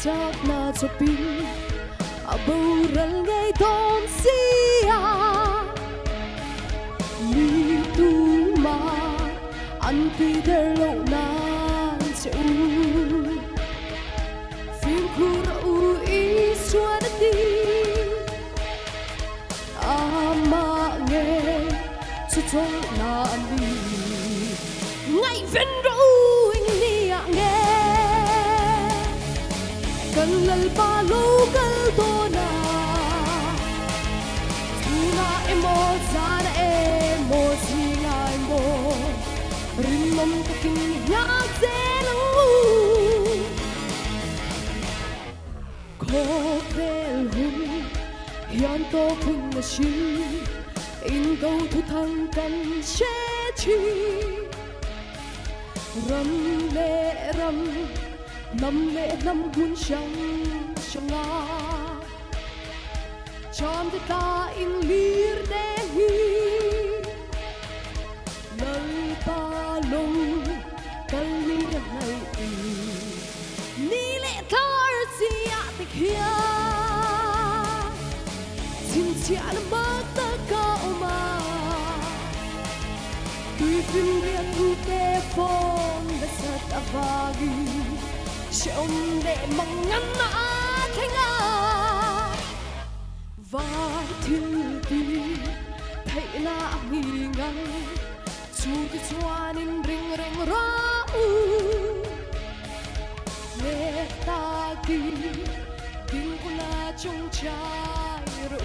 chắc na cho pin a bầu răng ngay đón xia mi tu ma anh ti der lâu nan chịu phim khu rau ý xua đất đi ama nghe cho cho na đi ngay bên rau anh đi nghe cần lal ba lô cần to na na emo zana emo singa emo rimom taking yak zelu ko vel hun hian to khung na shi in go thu thang kan she chi ram le ram năm hun shang shanga chom de ta in lir de hi lal pa lo kal ni hai ni le tar si a te khia sin sia la ma ta ka ma tui phim riêng u te phong da sat avagi shom de mong ngăn na thanh a vai thiên ti thấy na nghi ngăn chu ti chuan in ring ring ra nghe ta ki kinh cô na trong trái ru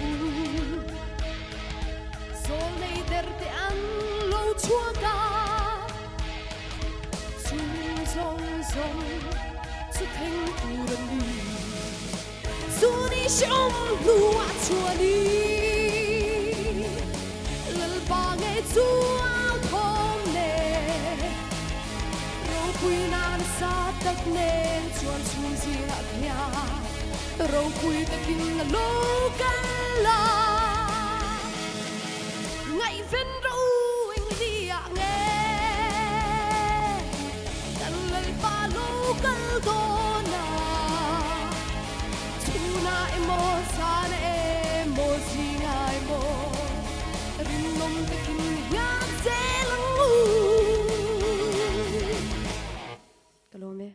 sol nei der te an lo chua ka chung song song su thanh u ren đi Suni shom lua chua đi lal ba nghe chua thong nè rau quy nan sa tak nên chuan chung si hat nha rau quy ta kinh lo la ngày ven rau anh đi à nghe kan lal ba lo kal do na na emo sana emo singa emo rimom takin yak zelang kalome